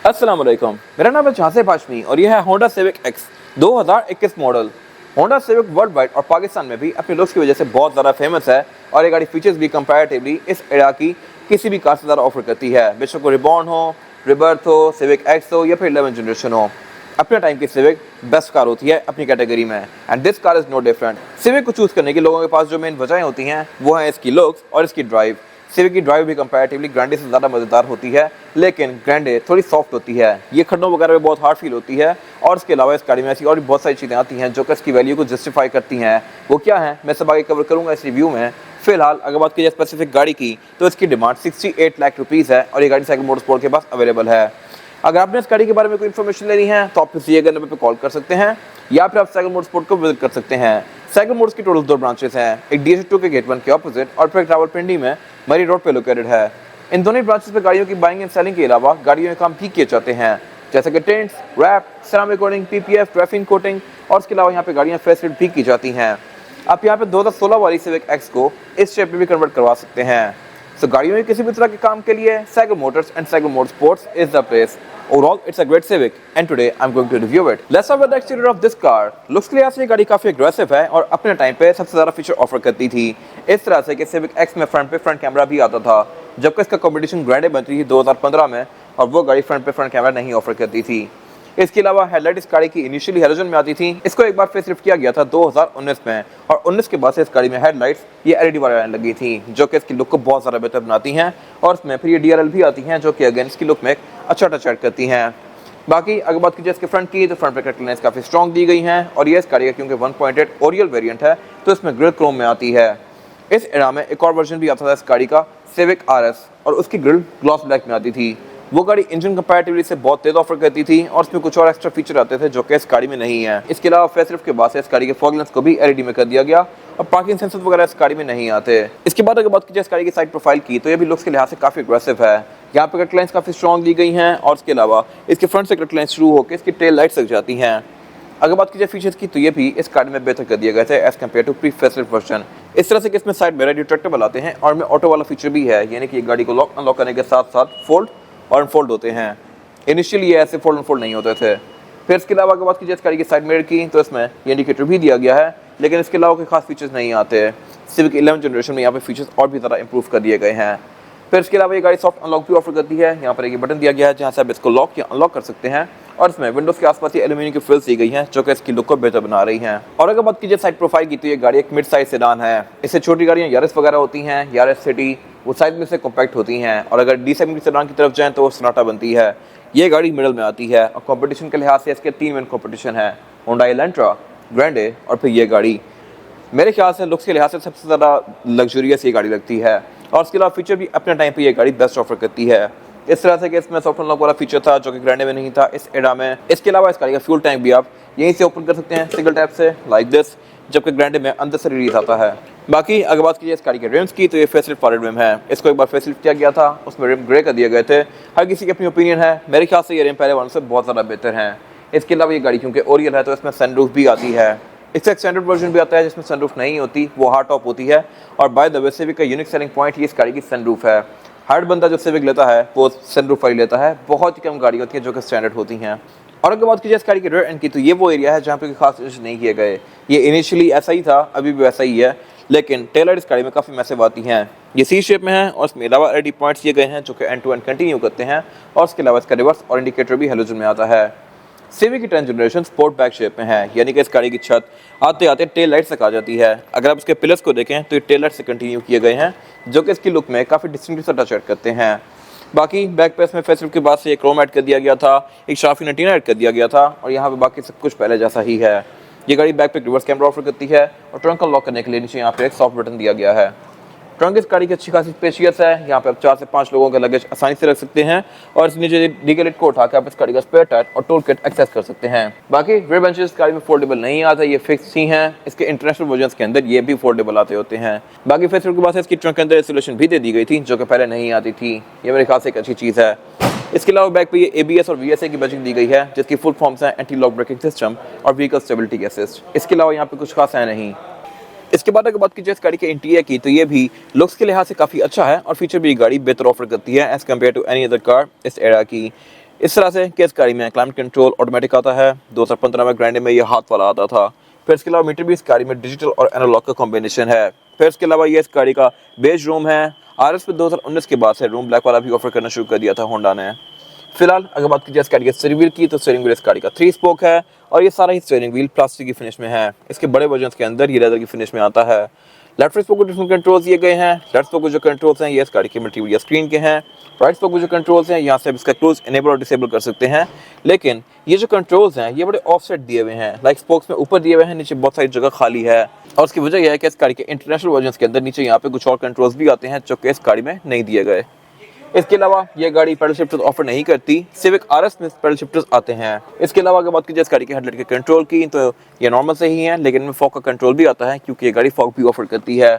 अस्सलाम वालेकुम, मेरा नाम है झांसे हाशमी और यह है Honda civic x 2021 model. Honda civic world wide और पाकिस्तान में भी अपने लुक्स की वजह से बहुत ज़्यादा फेमस है और ये गाड़ी फीचर्स भी कंपैरेटिवली इस एरा की किसी भी कार से ज़्यादा ऑफर करती है। बेशक वो रिबॉर्न हो, रिबर्थ हो, सिविक एक्स हो या फिर 11 जनरेशन हो, अपने टाइम की सिविक बेस्ट कार होती है अपनी कैटेगरी में and this car is no different. Civic को चूज़ करने के लोगों के पास जो मेन वजहें होती हैं वो है इसकी लुक्स और इसकी ड्राइव। सिविक की ड्राइव भी कंपैरेटिवली ग्रैंडे से ज़्यादा मज़ेदार होती है, लेकिन ग्रैंडे थोड़ी सॉफ्ट होती है। ये खड्डों वगैरह में बहुत हार्ड फील होती है और इसके अलावा इस गाड़ी में ऐसी और भी बहुत सारी चीज़ें आती हैं जो कि इसकी वैल्यू को जस्टिफाई करती हैं। वो क्या है मैं सब आगे कवर करूँगा इस रिव्यू में। फिलहाल अगर बात की जाए स्पेसिफिक गाड़ी की तो इसकी डिमांड 68 लाख रुपीज़ है और ये गाड़ी साइकिल मोटरस्पोर्ट के पास अवेलेबल है। अगर आपने इस गाड़ी के बारे में कोई इन्फॉर्मेशन लेनी है तो आप किसी नंबर पर कॉल कर सकते हैं या फिर आप साइकिल मोटरस्पोर्ट को विजिट कर सकते हैं। साइकिल मोटर्स की टोटल 2 ब्रांचेस हैं, एक DH2 के गेट 1 के ऑपोजिट और फिर रावलपिंडी में मरी रोड पे लोकेटेड है। इन दोनों ब्रांचेस पे गाड़ियों की बाइंग एंड सेलिंग के अलावा गाड़ियों के काम भी किए जाते हैं, जैसे कि tints, wrap, ceramic coating, PPF, traffic coating और इसके अलावा यहाँ पे गाड़ियाँ फेसलिफ्ट भी की जाती हैं। आप यहाँ पे 2016 वाली सिविक एक्स को इस शेप में भी कन्वर्ट करवा सकते हैं। सो गाड़ियों में किसी भी तरह के काम के लिए cycle Motors and cycle motorsports is the place. Overall, it's a great Civic, and today I'm going to review it. Let's start with the exterior of this car. Looks के लिहाज से ये गाड़ी काफी aggressive है और अपने टाइम पे सबसे ज़्यादा फीचर ऑफर करती थी। इस तरह से कि Civic X में फ्रंट कैमरा भी आता था, जबकि इसका कॉम्पिटिशन ग्रैंडे बनती थी 2015 में और वो गाड़ी फ्रंट कैमरा नहीं ऑफर करती थी। इसके अलावा हेडलाइट इस गाड़ी की इनिशियली हैलोजन में आती थी, इसको एक बार फेसलिफ्ट किया गया था 2019 में और 19 के बाद से इस गाड़ी में हेडलाइट्स ये LED वाली आने लगी थी जो कि इसकी लुक को बहुत ज़्यादा बेहतर बनाती हैं और इसमें फिर ये DRL भी आती हैं जो कि अगेन इसकी लुक में अच्छा टच ऐड करती हैं। बाकी अगर बात कीजिए इसके फ्रंट की तो फ्रंट पे कट लाइन्स काफ़ी स्ट्रॉन्ग दी गई हैं और ये इस गाड़ी का क्योंकि 1.8 ओरियल वेरिएंट है तो इसमें ग्रिल क्रोम में आती है। इस एरा में एक और वर्जन भी आता था इस गाड़ी का सिविक RS और उसकी ग्रिल ग्लॉस ब्लैक में आती थी। वो गाड़ी इंजन कंपैरेटिवली से बहुत तेज ऑफर करती थी और इसमें कुछ और एक्स्ट्रा फीचर आते थे जो कि इस गाड़ी में नहीं है। इसके अलावा फेसलिफ्ट के बाद से इस गाड़ी के फॉग लेंस को भी LED में कर दिया गया और पार्किंग सेंसर वगैरह इस गाड़ी में नहीं आते। इसके बाद अगर बात कीजिए इस गाड़ी की साइड प्रोफाइल की तो ये भी लुक्स के लिहाज से काफ़ी अग्रेसिव है। यहाँ पे कट लाइन्स काफ़ी स्ट्रॉन्ग दी गई हैं और इसके अलावा इसके फ्रंट से कट लाइन्स शुरू होकर इसकी टेल लाइट्स लग जाती हैं। अगर बात कीजिए फीचर्स की तो ये भी इस गाड़ी में बेहतर कर दिया गया था as compared to pre facelift version. इस तरह से कि इसमें साइड मिरर रिट्रैक्टेबल आते हैं और में ऑटो वाला फीचर भी है, यानी कि गाड़ी को लॉक अनलॉक करने के साथ साथ फोल्ड और अनफोल्ड होते हैं। इनिशियली ये ऐसे फोल्ड अनफोल्ड नहीं होते थे। फिर इसके अलावा अगर बात कीजिए इस गाड़ी की साइड मिरर की तो इसमें ये इंडिकेटर भी दिया गया है, लेकिन इसके अलावा कोई खास फीचर्स नहीं आते। सिविक 11 जनरेशन में यहाँ पे फीचर्स और भी ज़्यादा इंप्रूव कर दिए गए हैं। फिर इसके अलावा ये गाड़ी सॉफ्ट अनलॉक भी ऑफर करती है। यहाँ पर एक बटन दिया गया है जहाँ से आप इसको लॉक या अनलॉक कर सकते हैं और इसमें विंडोज़ के आसपास ये एल्यूमिनियम की फ्रिल्स दी गई हैं जो कि इसकी लुक को बेहतर बना रही हैं। और अगर बात कीजिए साइड प्रोफाइल की तो ये गाड़ी एक मिड साइज सेडान है। इससे छोटी गाड़ियाँ यारिस वगैरह होती हैं, यारिस सिटी, वो साइज में से कॉम्पैक्ट होती हैं और अगर डी सेगमेंट सेडान की तरफ जाएँ तो वो सनाटा बनती है। ये गाड़ी मिडल में आती है और कंपटीशन के लिहाज से इसके 3 मेन कंपटीशन है, होंडा एलेंट्रा, ग्रैंडे और फिर ये गाड़ी। मेरे ख्याल से लुक्स के लिहाज से सबसे ज़्यादा लग्जरियस ये गाड़ी लगती है और इसके अलावा फीचर भी अपने टाइम पे ये गाड़ी बेस्ट ऑफर करती है। इस तरह से कि इसमें सॉफ्ट अनलॉक वाला फीचर था जो कि ग्रैंडे में नहीं था इस एडा में। इसके अलावा इस गाड़ी का फ्यूल टैंक भी आप यहीं से ओपन कर सकते हैं सिंगल टैप से लाइक दिस, जबकि ग्रैंडे में अंदर से रिलीज आता है। बाकी अगर बात कीजिए इस गाड़ी के रिम्स की तो ये फेसलिफ्ट वाले रिम है। इसको एक बार फेसलिफ्ट किया गया था, उसमें रिम ग्रे कर दिए गए थे। हर किसी की अपनी ओपिनियन है, मेरे ख्याल से ये रिम पहले वालों से बहुत ज़्यादा बेहतर हैं। इसके अलावा ये गाड़ी क्योंकि ओरियल है तो इसमें सनरूफ भी आती है। इसका एक्सटेंडेड वर्जन भी आता है जिसमें सनरूफ नहीं होती, वो हार्ड टॉप होती है और बाय द वे सिविक का यूनिक सेलिंग पॉइंट ही इस गाड़ी की सनरूफ है। हर बंदा जो सिविक लेता है वो सनरूफ वाली लेता है, बहुत ही कम गाड़ी होती है जो कि स्टैंडर्ड होती हैं। और अगर बात कीजिए इस गाड़ी के रेयर एंड की तो ये वो एरिया है जहाँ पे खास चेंज नहीं किए गए। ये इनिशियली ऐसा ही था, अभी भी वैसा ही है, लेकिन टेल लाइट इस गाड़ी में काफ़ी मैसिव आती हैं। ये C शेप में है और इसमें अलावा LED पॉइंट्स दिए गए हैं जो कि एंड टू एंड कंटिन्यू करते हैं और इसके अलावा इसका रिवर्स और इंडिकेटर भी हैलोजन में आता है। सिविक की 10 जनरेशन स्पोर्ट बैक शेप में है, यानी कि इस गाड़ी की छत आते आते टेल लाइट तक आ जाती है। अगर आप इसके पिलर्स को देखें तो ये टेल लाइट से कंटिन्यू किए गए हैं जो कि इसकी लुक में काफ़ी डिस्टिंक्टिव सा टच ऐड करते हैं। बाकी बैक पे इसमें फेसलिफ्ट के बाद से एक क्रोम ऐड कर दिया गया था, एक शार्फ एंटीना ऐड कर दिया गया था और यहाँ पे बाकी सब कुछ पहले जैसा ही है। ये गाड़ी बैक पे रिवर्स कैमरा ऑफर करती है और ट्रंक को लॉक करने के लिए नीचे यहाँ पे एक सॉफ्ट बटन दिया गया है। ट्रंक इस गाड़ी की अच्छी खासी स्पेशियस है, यहाँ पे आप 4 से 5 लोगों का लगेज आसानी से रख सकते हैं और इस नीचे डीके लिड को उठा के आप इस गाड़ी का स्पेयर टायर और टूल किट एक्सेस कर सकते हैं। बाकी रियर बेंचेस इस गाड़ी में फोल्डेबल नहीं आता, ये फिक्स ही हैं। इसके इंटरनेशनल वर्जन के अंदर ये भी फोल्डेबल आते होते हैं। बाकी फेसलिफ्ट के बाद इसकी ट्रंक के अंदर इंसुलेशन भी दे दी गई थी जो कि पहले नहीं आती थी, ये मेरे ख्याल से एक अच्छी चीज़ है। इसके अलावा बैक पे ये ABS और VSA की बजिंग दी गई है जिसकी फुल फॉर्म्स हैं एंटी लॉक ब्रेकिंग सिस्टम और व्हीकल स्टेबिलिटी असिस्ट। इसके अलावा यहाँ पे कुछ खास है नहीं। इसके बाद अगर बात कीजिए इस गाड़ी के इंटीरियर की तो ये भी लुक्स के लिहाज से काफ़ी अच्छा है और फीचर भी गाड़ी बेहतर ऑफर करती है as compared to any other car इस एरा की। इस तरह से कि इस गाड़ी में क्लाइमेट कंट्रोल ऑटोमेटिक आता है। 2015 में ग्रैंडे में ये हाथ वाला आता था। फिर इसके अलावा मीटर भी इस गाड़ी में डिजिटल और एनालॉग का कॉम्बिनेशन है। फिर इसके अलावा ये इस गाड़ी का बेज रूम है। RS में 2019 के बाद से रूम ब्लैक वाला भी ऑफर करना शुरू कर दिया था होंडा ने। फिलहाल अगर बात की जाए इस गाड़ी के स्टीयरिंग व्हील की, तो स्टीयरिंग व्हील इस गाड़ी का 3 स्पोक है और ये सारा ही स्टीयरिंग व्हील प्लास्टिक की फिनिश में है। इसके बड़े वर्जन के अंदर ये लेदर की फिनिश में आता है। लेफ्ट स्पोक को डिफरेंट कंट्रोल्स दिए गए हैं। लेफ्ट स्पोक को जो कंट्रोल्स हैं ये इस गाड़ी के मल्टीमीडिया स्क्रीन के हैं। राइट स्पोक को जो कंट्रोल्स हैं यहाँ से इसका क्लोज इनेबल और डिसेबल कर सकते हैं, लेकिन ये जो कंट्रोल्स हैं ये बड़े ऑफसेट दिए हुए हैं। लाइक स्पोक्स में ऊपर दिए हुए हैं, नीचे बहुत सारी जगह खाली है। और उसकी वजह यह है कि इस गाड़ी के इंटरनेशनल वर्जन के अंदर नीचे यहाँ पे कुछ और कंट्रोल्स भी आते हैं जो कि इस गाड़ी में नहीं दिए गए। इसके अलावा ये गाड़ी पेडल शिफ्टर्स ऑफर नहीं करती। सिविक RS में पेडल शिफ्टर्स आते हैं। इसके अलावा अगर बात की जाए इस गाड़ी के हेडलाइट के कंट्रोल की, तो ये नॉर्मल से ही है, लेकिन इनमें फॉग का कंट्रोल भी आता है क्योंकि ये गाड़ी फॉग भी ऑफर करती है।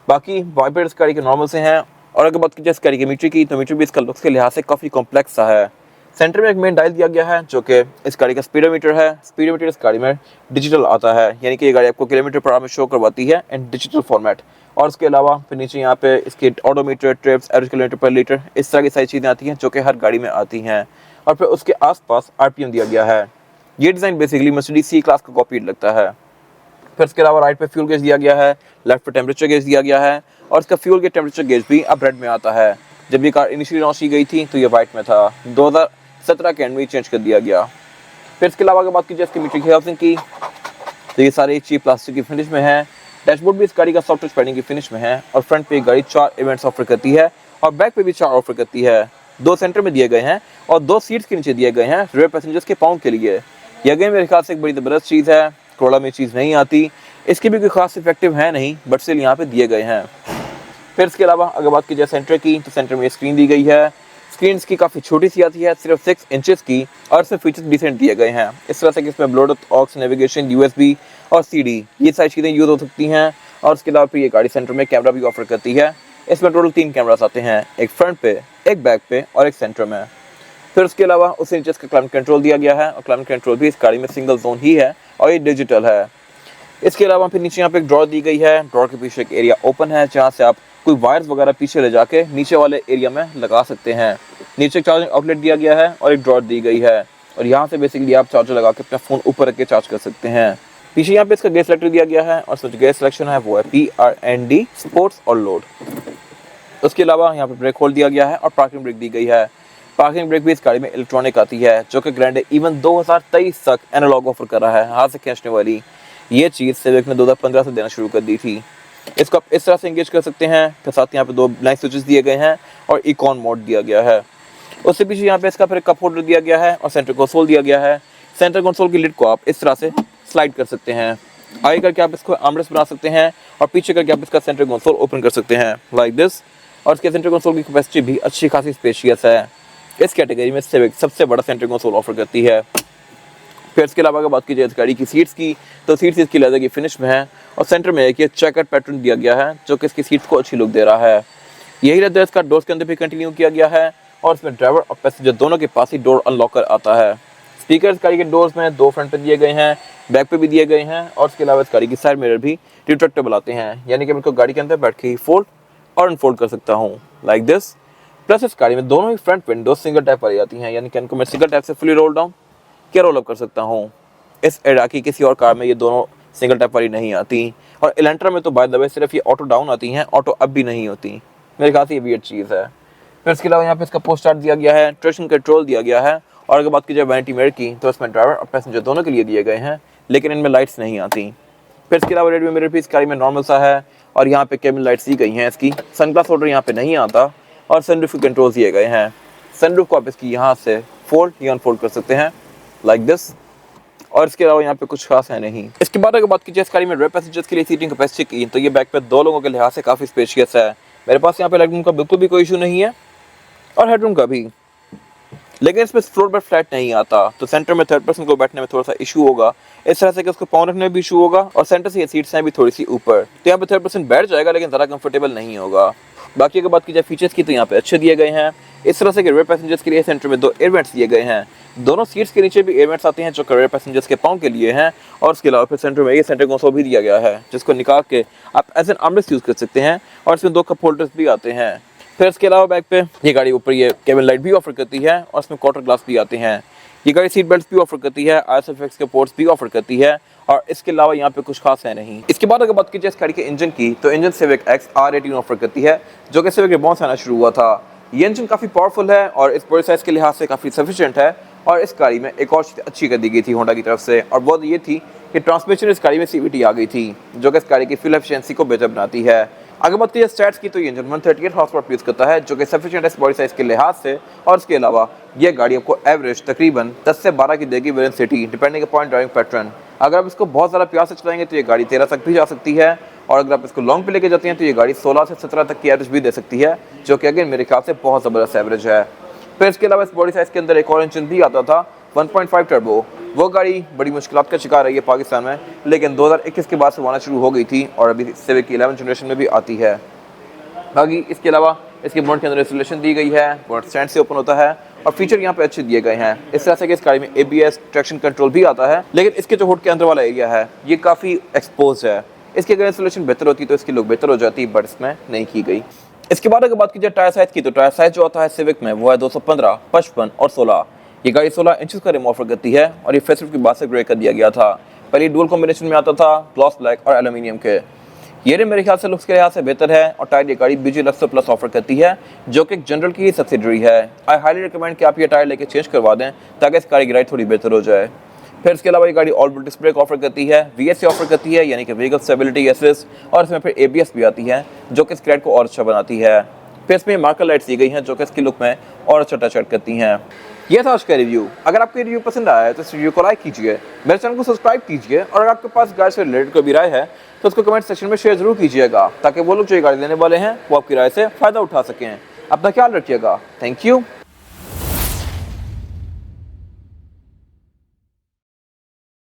बाकी वाइपर इस गाड़ी के नॉर्मल से हैं। और अगर बात की जाए इस गाड़ी के मीटर की, तो मीटर भी इसका लुक्स के लिहाज से काफ़ी कॉम्प्लेक्स सा है। सेंटर में एक मेन डायल दिया गया है जो कि इस गाड़ी का स्पीडोमीटर है। स्पीडोमीटर इस गाड़ी में डिजिटल आता है, यानी कि ये गाड़ी आपको किलोमीटर पर आवर में शो करवाती है इन डिजिटल फॉर्मेट। और उसके अलावा फिर नीचे यहाँ पे इसके ऑडोमीटर, ट्रिप्स, एवरेज किलोमीटर पर लीटर, इस तरह की सारी चीज़ें आती हैं जो कि हर गाड़ी में आती हैं। और फिर उसके आसपास RPM दिया गया है। ये design basically Mercedes C class का कॉपी लगता है। फिर इसके अलावा राइट पे फ्यूल गेज दिया गया है, लेफ्ट पे टेम्परेचर गेज दिया गया है और इसका फ्यूल के टेम्परेचर गेज भी अब रेड में आता है। जब ये कार इनिशियली लॉन्च की गई थी तो ये वाइट में था। 2017 के एंड में चेंज कर दिया गया। फिर इसके अलावा अगर बात की जाए इसकी मीटर हाउसिंग की, तो ये सारे चीप प्लास्टिक की फिनिश में है। डैशबोर्ड भी इस गाड़ी का सॉफ्ट टच पैडिंग की फिनिश में है और फ्रंट पे गाड़ी 4 इवेंट्स ऑफर करती है और बैक पे भी 4 ऑफर करती है। 2 सेंटर में दिए गए हैं और 2 सीट्स के नीचे दिए गए हैं रेयर पैसेंजर्स के पाउंड के लिए। ये अगेन मेरे ख्याल से एक बड़ी ज़बरदस्त चीज़ है। कोरोला में चीज़ नहीं आती, इसके भी कोई खास इफेक्टिव है नहीं, बट स्टिल यहाँ पे दिए गए हैं। फिर इसके अलावा अगर बात की जाए सेंटर की, तो सेंटर में स्क्रीन दी गई है। स्क्रीन की काफ़ी छोटी सी आती है, सिर्फ 6 इंचेस की, और इसमें फीचर्स डिसेंट दिए गए हैं। इस तरह से कि इसमें ब्लूटूथ, ऑक्स, नेविगेशन, USB और CD ये सारी चीज़ें यूज़ हो सकती हैं। और उसके अलावा फिर ये गाड़ी सेंटर में कैमरा भी ऑफर करती है। इसमें टोटल 3 कैमरास आते हैं, एक फ्रंट पे, एक बैक पे और एक सेंटर में। फिर उसके अलावा उससे नीचे इसका क्लाइमेट कंट्रोल दिया गया है और क्लाइमेट कंट्रोल भी इस गाड़ी में सिंगल जोन ही है और ये डिजिटल है। इसके अलावा फिर नीचे यहाँ पे एक ड्रॉर दी गई है। ड्रॉर के पीछे एक एरिया ओपन है जहाँ से आप कोई वायर्स वगैरह पीछे ले जाके नीचे वाले एरिया में लगा सकते हैं। नीचे एक चार्जिंग आउटलेट दिया गया है और एक ड्रॉर दी गई है और यहाँ से बेसिकली आप चार्जर लगा के अपना फ़ोन ऊपर रख के चार्ज कर सकते हैं। पीछे यहाँ पे इसका गेयर सिलेक्टर दिया गया है और जो गेयर सिलेक्शन है वो है PRND स्पोर्ट्स और लोड। उसके अलावा यहाँ पे ब्रेक होल्ड दिया गया है और पार्किंग ब्रेक दी गई है। पार्किंग ब्रेक भी इस गाड़ी में इलेक्ट्रॉनिक आती है, जो कि ग्रैंडे इवन 2023 तक एनालॉग ऑफर कर रहा है, हाथ से खींचने वाली। ये चीज़ सिविक ने 2015 से देना शुरू कर दी थी। इसको आप इस तरह से एंगेज कर सकते हैं। फिर साथ यहाँ पे 2 ब्लैंक स्विचेस दिए गए हैं और इकॉन मोड दिया गया है। उससे पीछे यहाँ पे इसका फिर कप होल्डर दिया गया है और सेंटर कंसोल दिया गया है। सेंटर कंसोल की लिड को आप इस तरह से स्लाइड कर सकते हैं। आगे करके आप इसको आर्मरेस्ट बना सकते हैं और पीछे करके आप इसका सेंटर कंसोल ओपन कर सकते हैं लाइक दिस। और इसके सेंटर कंसोल की कैपेसिटी भी अच्छी खासी स्पेशियस है। इस कैटेगरी में सिविक सबसे बड़ा सेंटर कंसोल ऑफर करती है। फिर इसके अलावा अगर बात की जाए इस गाड़ी की सीट्स की, तो सीट्स इसकी लेदर की फिनिश में है और सेंटर में एक ये चेकर्ड पैटर्न दिया गया है जो कि इसकी सीट्स को अच्छी लुक दे रहा है। यही लेदर इसका डोर्स के अंदर भी कंटिन्यू किया गया है और इसमें ड्राइवर और पैसेंजर दोनों के पास ही डोर अनलॉकर आता है। स्पीकर इस गाड़ी के डोर्स में 2 फ्रंट पे दिए गए हैं, बैक पे भी दिए गए हैं और इसके अलावा इस गाड़ी की साइड मिरर भी रिट्रैक्टेबल आते हैं, यानी कि मैं इसको गाड़ी के अंदर बैठ के ही फोल्ड और अनफोल्ड कर सकता हूँ लाइक दिस। प्लस इस गाड़ी में दोनों ही फ्रंट विंडो सिंगल टैप वाली आती हैं, यानी कि इनको मैं सिंगल टैप से फुली रोल डाउन क्या रोल अप कर सकता हूँ। इस इराकी किसी और कार में ये दोनों सिंगल टैप वाली नहीं आती और इलेंट्रा में तो बाय द वे सिर्फ ये ऑटो डाउन आती हैं, ऑटो अप भी नहीं होती। मेरे ख्याल से ये वियर्ड चीज़ है। फिर इसके अलावा यहाँ पे इसका पोस्ट स्टार्ट दिया गया है, ट्रैक्शन कंट्रोल दिया गया है और अगर बात की जाए वैनिटी मिरर की, तो इसमें ड्राइवर और पैसेंजर दोनों के लिए दिए गए हैं, लेकिन इनमें लाइट्स नहीं आती। फिर इसके अलावा रेड मिरर भी इस गाड़ी में नॉर्मल सा है और यहाँ पे केबिन लाइट्स दी गई हैं। इसकी सनग्लास होल्डर यहाँ पे नहीं आता और सनरूफ के कंट्रोल दिए गए हैं। सनरूफ को आप इसकी यहाँ से फोल्ड या अनफोल्ड कर सकते हैं लाइक दिस। और इसके अलावा यहाँ पे कुछ खास है नहीं। इसके बाद अगर बात की जाए इस गाड़ी में रेयर पैसेंजर्स के लिए सीटिंग कैपेसिटी की, तो ये बैक पे 2 लोगों के लिहाज से काफ़ी स्पेशियस है। मेरे पास यहाँ पे लेगरूम का बिल्कुल भी कोई इशू नहीं है और हेडरूम का भी, लेकिन इसमें फ्लोर पर फ्लैट नहीं आता, तो सेंटर में थर्ड पर्सन को बैठने में थोड़ा सा इशू होगा। इस तरह से कि उसको पाँव रखने में भी इशू होगा और सेंटर से ये सीट्स हैं भी थोड़ी सी ऊपर, तो यहाँ पे थर्ड पर्सन बैठ जाएगा लेकिन ज़रा कंफर्टेबल नहीं होगा। बाकी अगर बात की जाए फीचर्स की, तो यहाँ पे अच्छे दिए गए हैं। इस तरह से कि रेयर पैसेंजर्स के लिए सेंटर में 2 एयर वेंट्स दिए गए हैं। दोनों सीट्स के नीचे भी एयर वेंट्स आते हैं जो रेयर पैसेंजर्स के पाँव के लिए हैं और उसके अलावा फिर सेंटर में ये सेंटर कंसोल भी दिया गया है जिसको निकाल के आप एज एन आर्मरेस्ट यूज़ कर सकते हैं और इसमें 2 कप होल्डर्स भी आते हैं। फिर इसके अलावा बैक पे ये गाड़ी ऊपर ये केबिन लाइट भी ऑफर करती है और इसमें क्वार्टर ग्लास भी आते हैं। ये गाड़ी सीट बेल्ट भी ऑफर करती है, ISOFIX के पोर्ट्स भी ऑफर करती है और इसके अलावा यहाँ पे कुछ खास है नहीं। इसके बाद अगर बात की जाए इस गाड़ी के इंजन की, तो engine civic x R18 offer करती है, जो कि सिविक रिस्पॉन्स से आना शुरू हुआ था। ये इंजन काफ़ी पावरफुल है और इस बॉडी साइज के लिहाज से काफ़ी सफिशिएंट है। और इस गाड़ी में एक और चीज़ अच्छी कर दी गई थी होंडा की तरफ से, और वो ये थी कि ट्रांसमिशन इस गाड़ी में CVT आ गई थी, जो कि इस गाड़ी की फ्यूल एफिशिएंसी को बेहतर बनाती है। अगर बात की स्टैट्स की, तो ये इंजन 138 हॉर्स पावर प्रोड्यूस करता है, जो कि सफिशिएंट है इस बॉडी साइज के लिहाज से। और इसके अलावा ये गाड़ी आपको एवरेज तकरीबन 10 से 12 की देगी with in city, depending upon driving pattern. अगर आप इसको बहुत ज़्यादा प्यार से चलाएंगे तो ये गाड़ी 13 तक भी जा सकती है, और अगर आप इसको लॉन्ग पे लेके जाते हैं तो ये गाड़ी 16 से 17 तक की एवरेज भी दे सकती है, जो कि अगेन मेरे ख्याल से बहुत ज़बरदस्त एवरेज है। फिर इसके अलावा इस बॉडी साइज के अंदर एक और इंजन भी आता था 1.5 टर्बो। वो गाड़ी बड़ी मुश्किलात का शिकार रही है पाकिस्तान में, लेकिन 2021 के बाद से आना शुरू हो गई थी और अभी सिविक की 11 जनरेशन में भी आती है। बाकी इसके अलावा इसके बोनट के अंदर इंस्टॉलेशन दी गई है, बोनट स्टैंड से ओपन होता है और फीचर यहाँ पे अच्छे दिए गए हैं। इस तरह से कि इस गाड़ी में ABS ट्रैक्शन कंट्रोल भी आता है, लेकिन इसके जो हुड के अंदर वाला एरिया है ये काफ़ी एक्सपोज है। इसकी अगर इंस्टॉलेशन बेहतर होती तो इसकी लुक बेहतर हो जाती, बट इसमें नहीं की गई। इसके बाद अगर बात की जाए टायर साइज की, तो टायर साइज जो आता है सिविक में वो है 215, 55 और 16। ये गाड़ी 16 इंचेस का रिम ऑफर करती है और ये फेसलिफ्ट की बात से ग्रे कर दिया गया था। पहले डुअल कॉम्बिनेशन में आता था, ग्लॉस ब्लैक और एल्यूमिनियम के। ये रिम मेरे ख्याल से लुक्स के लिहाज से बेहतर है और टायर ये गाड़ी BG लक्सर प्लस ऑफर करती है, जो कि जनरल की सब्सिडरी है। आई हाईली रिकमेंड कि आप ये टायर लेके चेंज करवा दें ताकि इस गाड़ी की राइड थोड़ी बेहतर हो जाए। फिर इसके अलावा ये गाड़ी all wheel disc brake offer करती है, VSC ऑफर करती है, यानी कि व्हीकल स्टेबिलिटी असिस्ट, और इसमें फिर ABS भी आती है, जो कि इस गाड़ी को और अच्छा बनाती है। फिर इसमें मार्कर लाइट्स दी गई हैं, जो कि इसकी लुक में और अच्छा टच ऐड करती हैं। यह था आज का रिव्यू। अगर आपको रिव्यू पसंद आया है तो इस रिव्यू को लाइक कीजिए, मेरे चैनल को सब्सक्राइब कीजिए, और अगर आपके पास गाड़ी से रिलेटेड कोई भी राय है तो उसको कमेंट सेक्शन में शेयर जरूर कीजिएगा, ताकि वो लोग जो ये गाड़ी लेने वाले हैं वो आपकी राय से फ़ायदा उठा सकें। अपना ख्याल रखिएगा। Thank you.